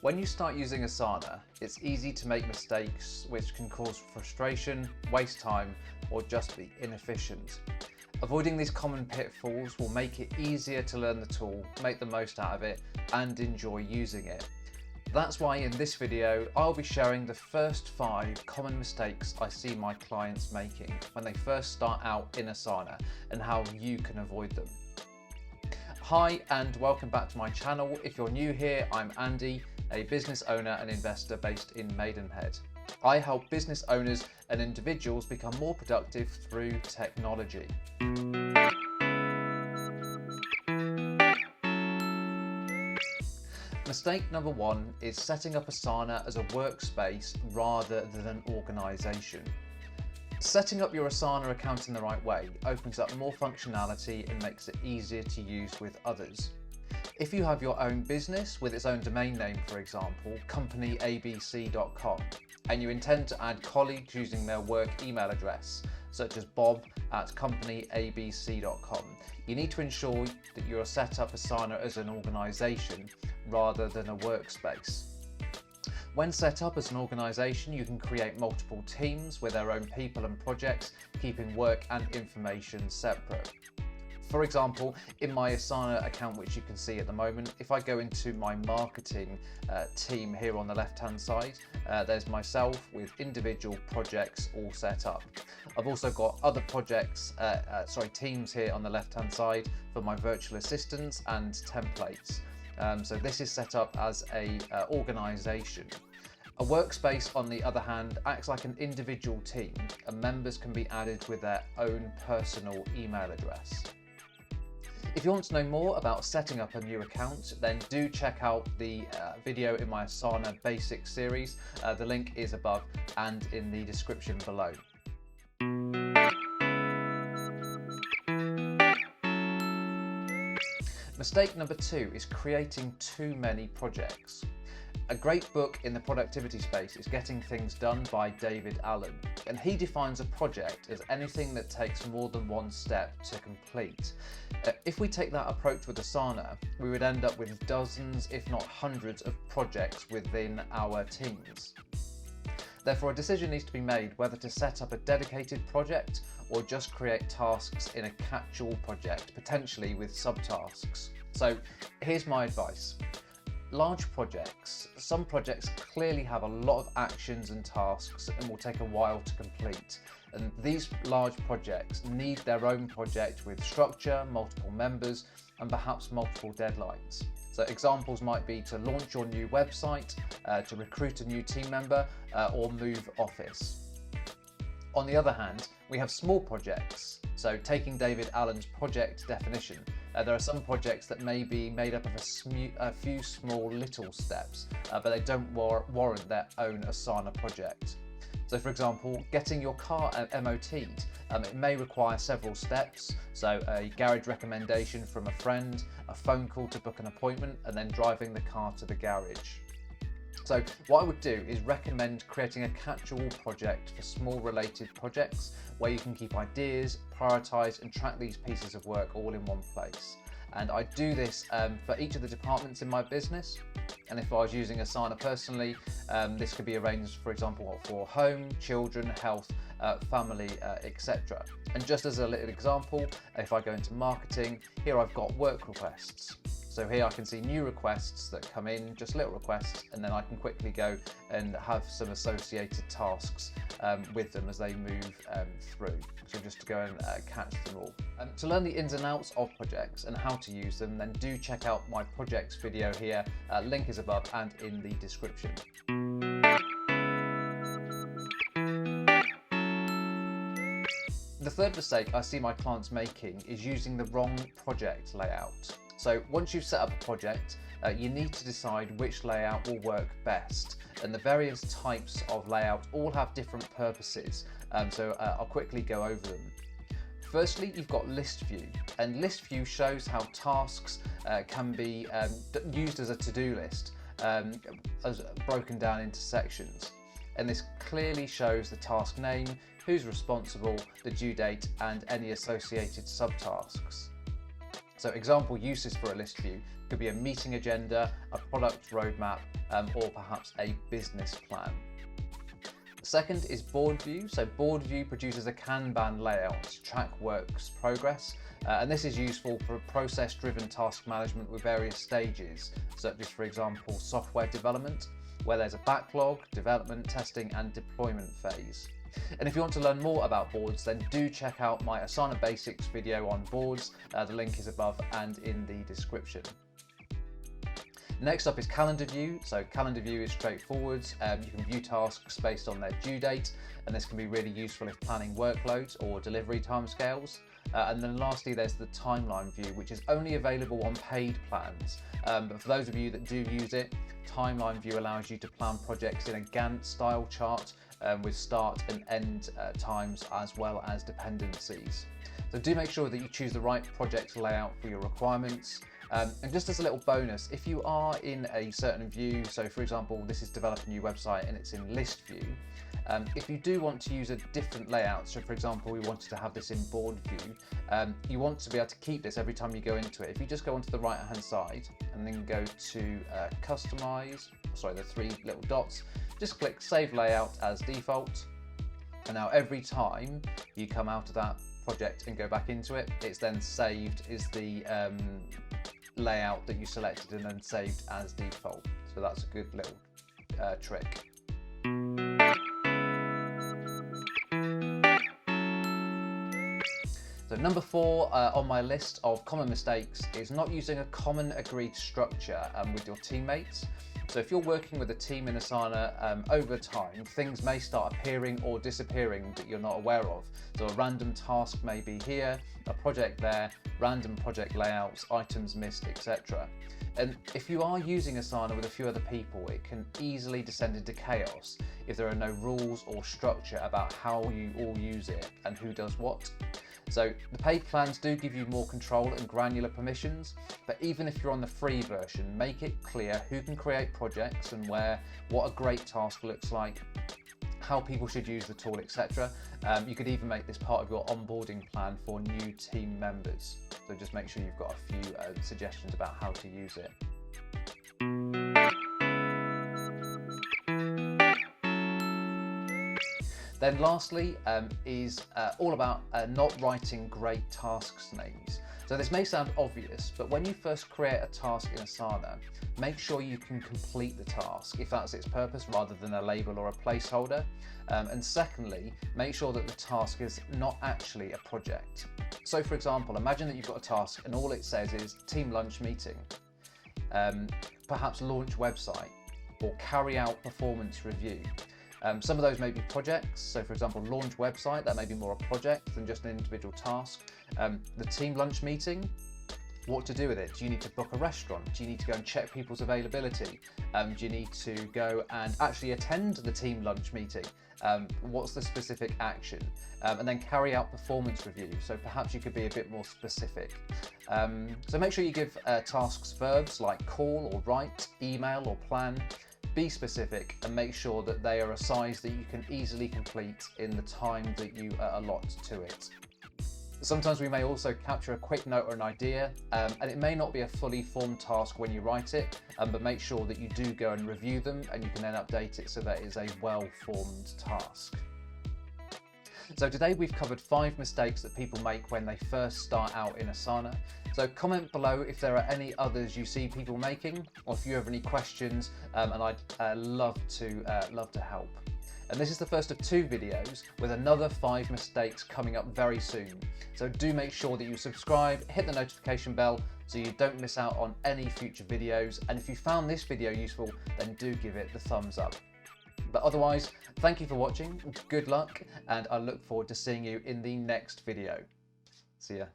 When you start using Asana, it's easy to make mistakes which can cause frustration, waste time, or just be inefficient. Avoiding these common pitfalls will make it easier to learn the tool, make the most out of it, and enjoy using it. That's why in this video, I'll be sharing the first 5 common mistakes I see my clients making when they first start out in Asana and how you can avoid them. Hi and welcome back to my channel. If you're new here, I'm Andy, a business owner and investor based in Maidenhead. I help business owners and individuals become more productive through technology. Mistake number 1 is setting up Asana as a workspace rather than an organisation. Setting up your Asana account in the right way opens up more functionality and makes it easier to use with others. If you have your own business with its own domain name, for example, companyabc.com, and you intend to add colleagues using their work email address, such as bob@companyabc.com, you need to ensure that you are set up Asana as an organisation rather than a workspace. When set up as an organisation, you can create multiple teams with their own people and projects, keeping work and information separate. For example, in my Asana account, which you can see at the moment, if I go into my marketing team here on the left-hand side, there's myself with individual projects all set up. I've also got other teams here on the left-hand side for my virtual assistants and templates. So this is set up as a organisation. A workspace, on the other hand, acts like an individual team, and members can be added with their own personal email address. If you want to know more about setting up a new account, then do check out the video in my Asana Basics series. The link is above and in the description below. Mistake number 2 is creating too many projects. A great book in the productivity space is Getting Things Done by David Allen, and he defines a project as anything that takes more than one step to complete. If we take that approach with Asana, we would end up with dozens, if not hundreds, of projects within our teams. Therefore, a decision needs to be made whether to set up a dedicated project or just create tasks in a catch-all project, potentially with subtasks. So here's my advice. Large projects. Some projects clearly have a lot of actions and tasks and will take a while to complete. And these large projects need their own project with structure, multiple members, and perhaps multiple deadlines. So examples might be to launch your new website, to recruit a new team member, or move office. On the other hand, we have small projects. So taking David Allen's project definition, there are some projects that may be made up of a few small little steps, but they don't warrant their own Asana project. So for example, getting your car MOT'd, it may require several steps, so a garage recommendation from a friend, a phone call to book an appointment, and then driving the car to the garage. So what I would do is recommend creating a catch-all project for small related projects where you can keep ideas, prioritize and track these pieces of work all in one place. And I do this for each of the departments in my business. And if I was using Asana personally, this could be arranged, for example, for home, children, health, family, etc. And just as a little example, if I go into marketing, here I've got work requests. So here I can see new requests that come in, just little requests, and then I can quickly go and have some associated tasks with them as they move through. So just to go and catch them all. To learn the ins and outs of projects and how to use them, then do check out my projects video here. Link is above and in the description. The third mistake I see my clients making is using the wrong project layout. So once you've set up a project, you need to decide which layout will work best. And the various types of layout all have different purposes. So I'll quickly go over them. Firstly, you've got list view, and list view shows how tasks can be used as a to-do list, as broken down into sections. And this clearly shows the task name, who's responsible, the due date, and any associated subtasks. So example uses for a list view could be a meeting agenda, a product roadmap, or perhaps a business plan. Second is board view. So board view produces a Kanban layout to track work's progress. And this is useful for process-driven task management with various stages, such as, for example, software development, where there's a backlog, development, testing, and deployment phase. And if you want to learn more about boards, then do check out my Asana Basics video on boards. The link is above and in the description. Next up is calendar view. So calendar view is straightforward. You can view tasks based on their due date, and this can be really useful if planning workloads or delivery timescales. And then lastly, there's the timeline view, which is only available on paid plans. But for those of you that do use it, timeline view allows you to plan projects in a Gantt style chart with start and end times as well as dependencies. So do make sure that you choose the right project layout for your requirements. And just as a little bonus, if you are in a certain view, so for example, this is develop a new website and it's in list view, if you do want to use a different layout, so for example, we wanted to have this in board view, you want to be able to keep this every time you go into it. If you just go onto the right hand side and then go to customize, the three little dots, just click save layout as default. And now every time you come out of that project and go back into it, it's then saved is the layout that you selected and then saved as default. So that's a good little trick. So number 4 on my list of common mistakes is not using a common agreed structure with your teammates. So if you're working with a team in Asana over time, things may start appearing or disappearing that you're not aware of. So a random task may be here, a project there, random project layouts, items missed, etc. And if you are using Asana with a few other people, it can easily descend into chaos if there are no rules or structure about how you all use it and who does what. So the paid plans do give you more control and granular permissions, but even if you're on the free version, make it clear who can create projects and where, what a great task looks like, how people should use the tool, etc. You could even make this part of your onboarding plan for new team members. So just make sure you've got a few suggestions about how to use it. Then lastly is all about not writing great tasks names. So this may sound obvious, but when you first create a task in Asana, make sure you can complete the task if that's its purpose rather than a label or a placeholder. And secondly, make sure that the task is not actually a project. So for example, imagine that you've got a task and all it says is team lunch meeting, perhaps launch website or carry out performance review. Some of those may be projects. So for example, launch website, that may be more a project than just an individual task. The team lunch meeting, what to do with it? Do you need to book a restaurant? Do you need to go and check people's availability? Do you need to go and actually attend the team lunch meeting? What's the specific action? And then carry out performance review. So perhaps you could be a bit more specific. So make sure you give tasks verbs like call or write, email or plan. Be specific and make sure that they are a size that you can easily complete in the time that you allot to it. Sometimes we may also capture a quick note or an idea, and it may not be a fully formed task when you write it, but make sure that you do go and review them and you can then update it so that it is a well-formed task. So today we've covered 5 mistakes that people make when they first start out in Asana. So comment below if there are any others you see people making, or if you have any questions, and I'd love to help. And this is the first of 2 videos with another 5 mistakes coming up very soon. So do make sure that you subscribe, hit the notification bell so you don't miss out on any future videos. And if you found this video useful, then do give it the thumbs up. But otherwise, thank you for watching, good luck, and I look forward to seeing you in the next video. See ya.